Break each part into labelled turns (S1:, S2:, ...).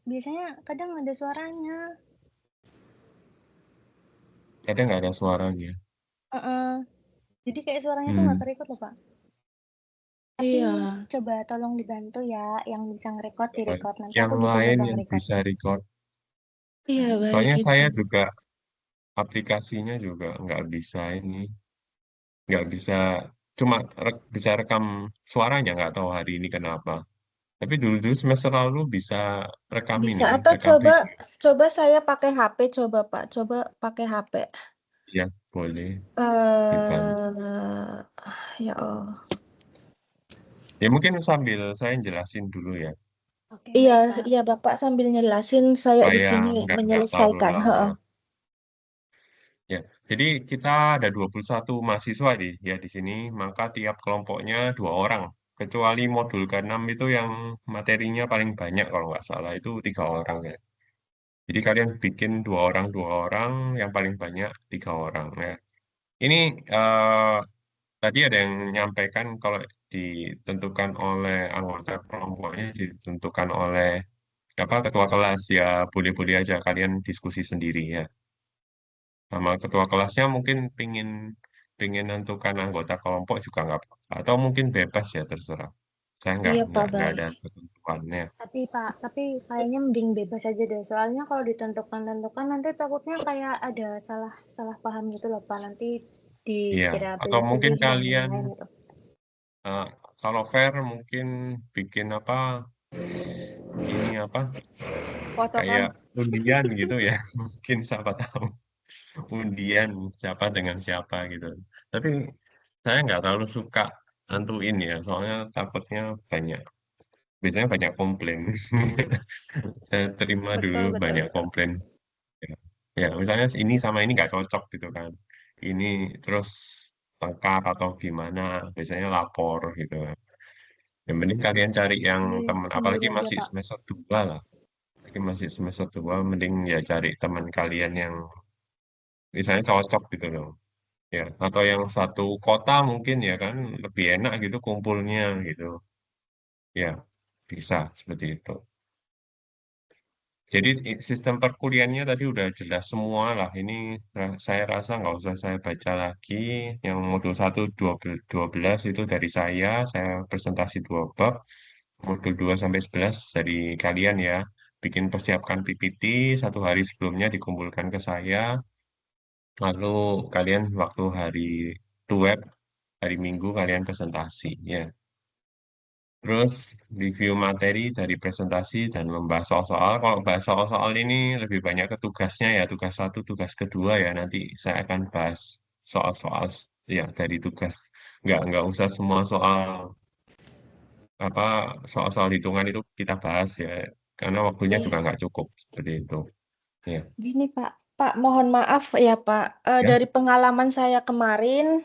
S1: biasanya kadang ada suaranya.
S2: Kadang nggak ada suaranya.
S1: Heeh. Jadi kayak suaranya tuh nggak
S2: Hmm.
S1: kerekod loh, Pak. Tapi
S3: Iya,
S1: coba tolong dibantu ya, yang bisa ngerekod direkod. Nanti
S2: Yang
S1: aku bisa
S2: lain
S1: coba
S2: yang
S1: ngerekod.
S2: bisa record.
S3: iya baik
S2: Soalnya
S3: itu.
S2: saya juga aplikasinya juga nggak bisa ini, nggak bisa cuma bisa rekam suaranya nggak tahu hari ini kenapa. Tapi dulu-dulu semester lalu bisa rekam
S3: Bisa
S2: ini,
S3: atau
S2: rekam
S3: coba
S2: video.
S3: coba saya pakai HP coba Pak, coba pakai HP.
S2: Ya, boleh dibantu.
S3: Eh, ya Allah.
S2: Ya mungkin sambil saya jelasin dulu ya,
S1: Oke,
S3: Iya,
S1: baik, Pak.
S3: iya Bapak sambil nyelasin saya di
S2: supaya
S3: sini
S2: nggak terlalu
S3: menyelesaikan.
S2: lama.
S3: Heeh.
S2: Ya, jadi kita ada 21 mahasiswa ya di sini, maka tiap kelompoknya 2 orang. Kecuali modul ke-6 itu yang materinya paling banyak kalau nggak salah itu 3 orang ya. Jadi kalian bikin 2 orang, yang paling banyak 3 orang ya. Ini eh, tadi ada yang menyampaikan kalau ditentukan oleh anggota kelompoknya, ditentukan oleh apa ketua kelas ya boleh-boleh aja kalian diskusi sendiri ya. Sama ketua kelasnya mungkin pingin nentukan anggota kelompok juga nggak apa-apa. Atau mungkin bebas ya terserah. Saya nggak
S3: Iya
S2: nggak
S3: Pak,
S2: nggak
S3: baik.
S2: ada ketentuannya.
S1: Tapi Pak, tapi kayaknya mending bebas aja deh. Soalnya kalau ditentukan-tentukan nanti takutnya kayak ada salah salah paham gitu loh Pak. Nanti
S2: Iya.
S1: dikira
S2: Atau mungkin
S1: pilih-pilih dan
S2: kalian
S1: lain-lain gitu.
S2: eh, kalau fair mungkin bikin apa ini apa kayak
S1: Fotokan.
S2: undian gitu ya. Mungkin siapa tahu undian siapa dengan siapa gitu. Tapi saya nggak terlalu suka nentuin ya, soalnya takutnya banyak. Biasanya banyak komplain. Saya terima dulu
S1: Betul, betul,
S2: banyak
S1: betul.
S2: komplain. Ya, ya, misalnya ini sama ini nggak cocok gitu kan. Ini terus tengkar atau gimana, biasanya lapor gitu. Yang penting kalian cari yang
S1: Jadi
S2: teman, apalagi
S1: sendiri aja
S2: masih
S1: Pak.
S2: semester 2 lah. Apalagi masih semester 2, mending ya cari teman kalian yang misalnya cocok gitu loh. Ya, atau yang satu kota mungkin ya kan lebih enak gitu kumpulnya gitu. Ya, bisa seperti itu. Jadi sistem perkuliahannya tadi udah jelas semua lah. Ini saya rasa nggak usah saya baca lagi. Yang modul 1 12 itu dari saya presentasi 2 bab. Modul 2 sampai 11 dari kalian ya. Bikin persiapkan PPT 1 hari sebelumnya dikumpulkan ke saya. Lalu kalian waktu hari web hari Minggu kalian presentasi ya. Terus review materi dari presentasi dan membahas soal-soal. Kalau bahas soal-soal ini lebih banyak ke tugasnya ya, tugas 1, tugas kedua ya. Nanti saya akan bahas soal-soal ya dari tugas. Nggak usah semua soal apa soal-soal hitungan itu kita bahas ya, karena waktunya juga
S3: Iya.
S2: nggak cukup seperti itu. Ya,
S3: Gini Pak, Pak mohon maaf ya Pak.
S2: ya,
S3: Dari pengalaman saya kemarin,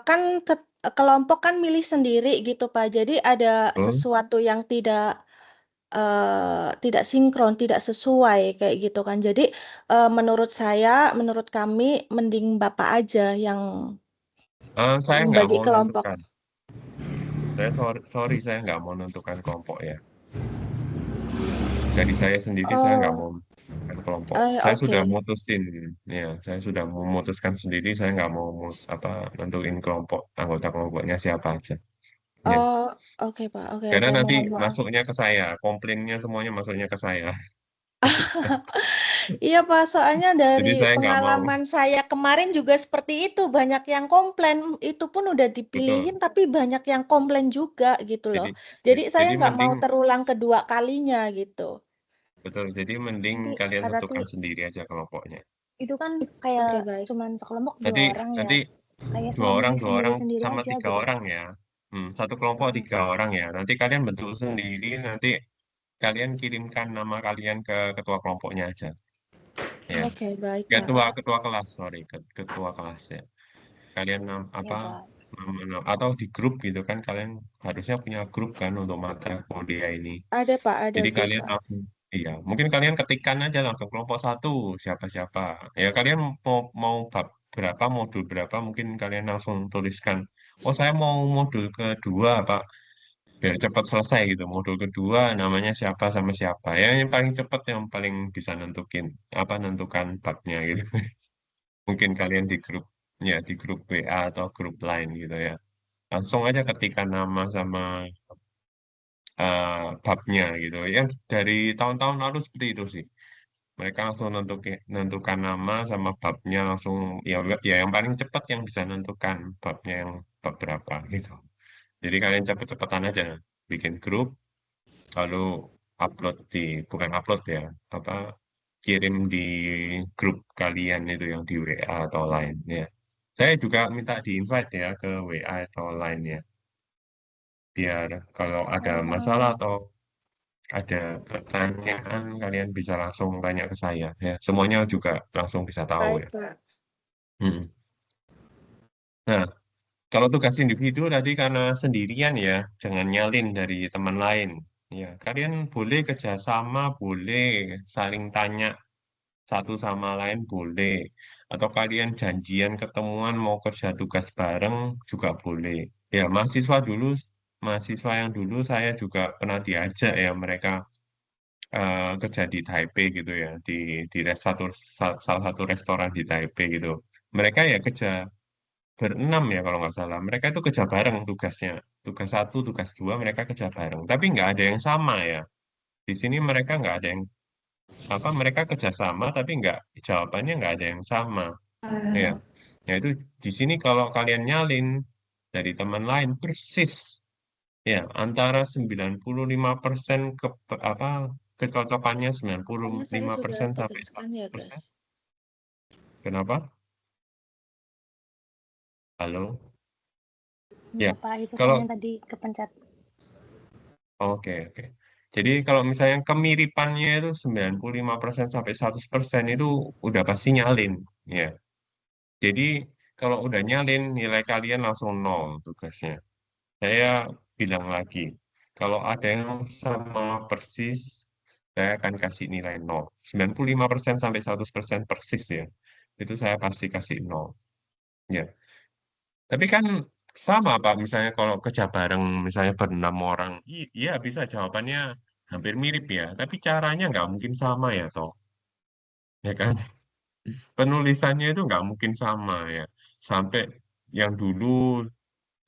S3: kan kelompok kan milih sendiri gitu Pak. Jadi ada
S2: betul.
S3: sesuatu yang tidak sinkron, tidak sesuai kayak gitu kan. Jadi menurut saya, menurut kami, mending Bapak aja yang
S2: Saya nggak
S3: membagi
S2: mau
S3: kelompok.
S2: menentukan. Saya sorry saya nggak mau menentukan kelompok ya. Dari saya sendiri saya nggak
S3: Oh,
S2: mau menentukan kelompok. Saya sudah
S3: oke.
S2: mutusin, ya, saya sudah memutuskan sendiri. Saya nggak mau apa nentuin kelompok anggota kelompoknya siapa aja. Ya,
S3: Oh, oke Pak. Oke,
S2: karena
S3: oke.
S2: nanti
S3: Mohon maaf.
S2: masuknya ke saya, komplainnya semuanya masuknya ke saya.
S3: Iya Pak, soalnya dari
S2: Jadi saya nggak mau,
S3: pengalaman saya kemarin juga seperti itu. Banyak yang komplain, itu pun udah dipilihin,
S2: betul.
S3: tapi banyak yang komplain juga gitu loh.
S2: Jadi
S3: Jadi saya
S2: jadi
S3: nggak mau
S2: mending
S3: terulang kedua kalinya gitu.
S2: betul. Jadi mending
S1: Nanti
S2: kalian
S1: berarti
S2: tentukan sendiri aja kelompoknya.
S1: itu kan kayak
S3: Oke, baik.
S1: cuman sekelompok dua
S2: Nanti
S1: orang ya.
S2: nanti
S1: Kayak
S2: dua orang, dua orang
S1: sendiri-sendiri
S2: sama
S1: aja
S2: tiga
S1: gitu.
S2: orang ya. Satu kelompok
S1: Heeh.
S2: 3 orang ya. Nanti kalian bentuk sendiri. Nanti kalian kirimkan nama kalian ke ketua kelompoknya aja. Ya,
S3: Oke, baik Pak.
S2: ketua ketua kelas, sorry, ketua kelas ya. Kalian
S1: Ya
S2: apa
S1: Pak.
S2: atau di grup gitu kan? Kalian harusnya punya grup kan untuk mata kuliah ini.
S3: Ada Pak, ada
S2: Jadi
S3: grup
S2: kalian
S3: Pak.
S2: langsung, iya, mungkin kalian ketikkan aja langsung kelompok 1 siapa-siapa. Ya kalian mau mau bab berapa, modul berapa, mungkin kalian langsung tuliskan. Oh saya mau modul kedua Pak. biar cepat selesai gitu. Modul kedua namanya siapa sama siapa. Ya, yang paling cepat yang paling bisa nentukan babnya gitu. Mungkin kalian di grup ya di grup WA atau grup lain gitu ya. Langsung aja ketikkan nama sama babnya gitu. Yang dari tahun-tahun lalu seperti itu sih. Mereka langsung nentukan nama sama babnya langsung ya ya yang paling cepat yang bisa nentukan babnya yang bab berapa gitu. Jadi kalian cepet-cepetan aja bikin grup lalu upload bukan upload ya, apa kirim di grup kalian itu yang di WA atau lain ya. Saya juga minta di-invite ya ke WA atau lain ya, biar kalau ada masalah
S1: Oh,
S2: atau ada pertanyaan kalian bisa langsung tanya ke saya ya. Semuanya juga langsung bisa tahu
S3: Baik,
S2: ya.
S3: Pak.
S2: Hmm. Nah, kalau tugas individu tadi karena sendirian ya, jangan nyalin dari teman lain. Ya, kalian boleh kerjasama, boleh saling tanya satu sama lain boleh. Atau kalian janjian ketemuan mau kerja tugas bareng juga boleh. Ya, mahasiswa yang dulu saya juga pernah diajak ya mereka kerja di Taipei gitu ya, salah satu restoran di Taipei gitu. Mereka ya kerja berenam ya kalau nggak salah. Mereka itu kerja bareng tugasnya. Tugas satu, tugas dua mereka kerja bareng. Tapi nggak ada yang sama ya. Di sini mereka nggak ada yang mereka kerjasama tapi nggak jawabannya nggak ada yang sama ya. Ya itu di sini kalau kalian nyalin dari teman lain persis ya antara 95% apa kecocokannya sembilan puluh
S3: Kayaknya saya
S2: lima
S3: sudah
S2: persen sampai
S3: tegaskan ya, guys.
S2: 100%. Kenapa? Halo? Ya,
S1: enggak Pak, itu
S2: kalau
S1: kayaknya tadi kepencet.
S2: oke oke. Jadi kalau misalnya kemiripannya itu 95% sampai 100% itu udah pasti nyalin ya. Jadi kalau udah nyalin nilai kalian langsung nol tugasnya. Saya bilang lagi, kalau ada yang sama persis, saya akan kasih nilai nol. 95% sampai 100% persis ya. Itu saya pasti kasih nol. Ya. Tapi kan sama Pak, misalnya kalau kerja bareng, misalnya berenam orang, iya bisa jawabannya hampir mirip ya. Tapi caranya nggak mungkin sama ya toh. Ya kan? Penulisannya itu nggak mungkin sama ya. Sampai yang dulu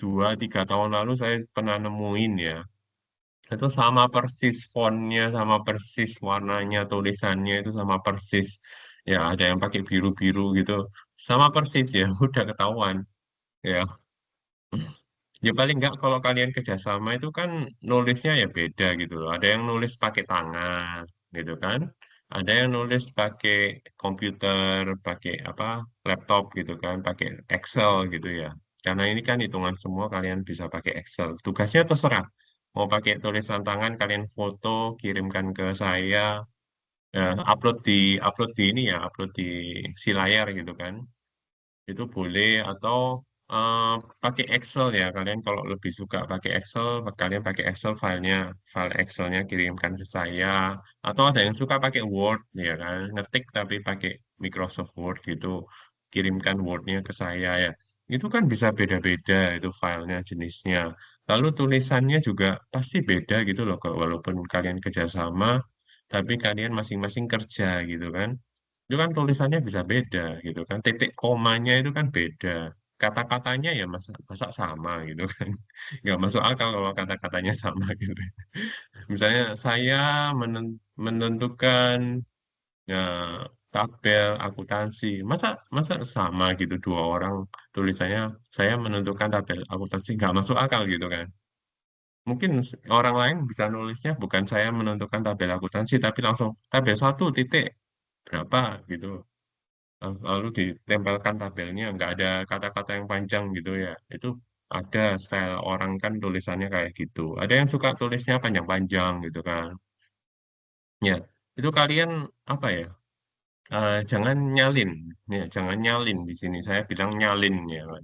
S2: 2-3 tahun lalu saya pernah nemuin ya. Itu sama persis fontnya, sama persis warnanya, tulisannya itu sama persis. Ya ada yang pakai biru-biru gitu. Sama persis ya, udah ketahuan. Ya, ya paling nggak kalau kalian kerjasama itu kan nulisnya ya beda gitu loh. Ada yang nulis pakai tangan gitu kan. Ada yang nulis pakai komputer, pakai laptop gitu kan, pakai Excel gitu ya. Karena ini kan hitungan semua kalian bisa pakai Excel. Tugasnya terserah. Mau pakai tulisan tangan kalian foto, kirimkan ke saya, upload di ini ya, upload di si layar gitu kan itu boleh atau eh, pakai Excel ya kalian kalau lebih suka pakai Excel kalian pakai Excel file Excelnya kirimkan ke saya atau ada yang suka pakai Word ya kan ngetik tapi pakai Microsoft Word gitu kirimkan Wordnya ke saya ya itu kan bisa beda-beda itu filenya jenisnya lalu tulisannya juga pasti beda gitu loh walaupun kalian kerjasama tapi kalian masing-masing kerja gitu kan itu kan tulisannya bisa beda gitu kan titik komanya itu kan beda kata-katanya ya masa sama gitu kan nggak masuk akal kalau kata-katanya sama gitu misalnya saya menentukan ya, tabel akuntansi masa masa sama gitu dua orang tulisannya saya menentukan tabel akuntansi nggak masuk akal gitu kan mungkin orang lain bisa nulisnya bukan saya menentukan tabel akuntansi tapi langsung tabel satu titik berapa gitu lalu ditempelkan tabelnya nggak ada kata-kata yang panjang gitu ya itu ada style orang kan tulisannya kayak gitu ada yang suka tulisnya panjang-panjang gitu kan ya itu kalian apa ya jangan nyalin ya jangan nyalin di sini saya bilang nyalin ya kan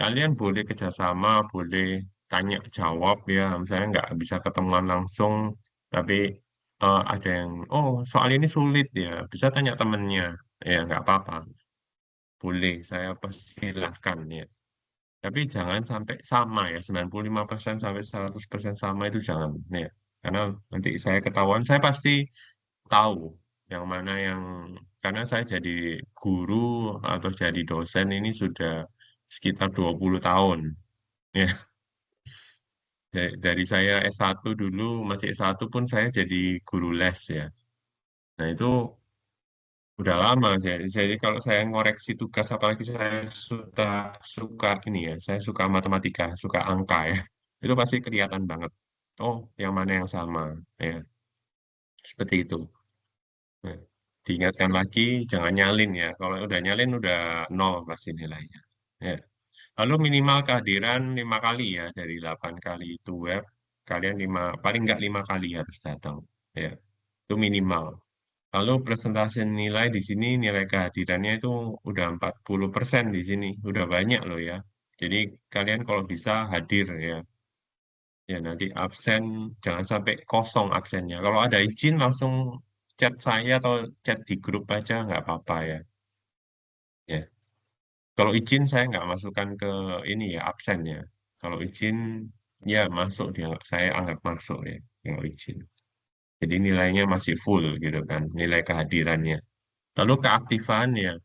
S2: kalian boleh kerjasama boleh tanya jawab ya misalnya nggak bisa ketemuan langsung tapi ada yang oh soal ini sulit ya bisa tanya temennya ya nggak apa-apa boleh, saya persilahkan ya. Tapi jangan sampai sama ya, 95% sampai 100% sama itu jangan. Ya. Karena nanti saya ketahuan, saya pasti tahu yang mana yang, karena saya jadi guru atau jadi dosen ini sudah sekitar 20 tahun. Ya, dari saya S1 dulu, masih S1 pun saya jadi guru les ya. Nah itu udah lama. Jadi kalau saya ngoreksi tugas, apalagi saya suka ini ya, saya suka matematika, suka angka ya, itu pasti kelihatan banget. Oh, yang mana yang sama ya, seperti itu. Nah, diingatkan lagi, jangan nyalin ya. Kalau udah nyalin udah nol pasti nilainya. Ya. Lalu minimal kehadiran 5 kali ya, dari 8 kali itu web, kalian paling nggak 5 kali harus datang. Ya, itu minimal. Lalu presentasi nilai di sini, nilai kehadirannya itu udah 40% di sini, udah banyak loh ya. Jadi kalian kalau bisa hadir ya. Ya nanti absen, jangan sampai kosong absennya. Kalau ada izin langsung chat saya atau chat di grup aja nggak apa-apa ya. Ya. Kalau izin saya nggak masukkan ke ini ya absennya. Kalau izin ya masuk dia, saya anggap masuk ya. Kalau izin. Jadi nilainya masih full gitu kan, nilai kehadirannya. Lalu keaktifannya.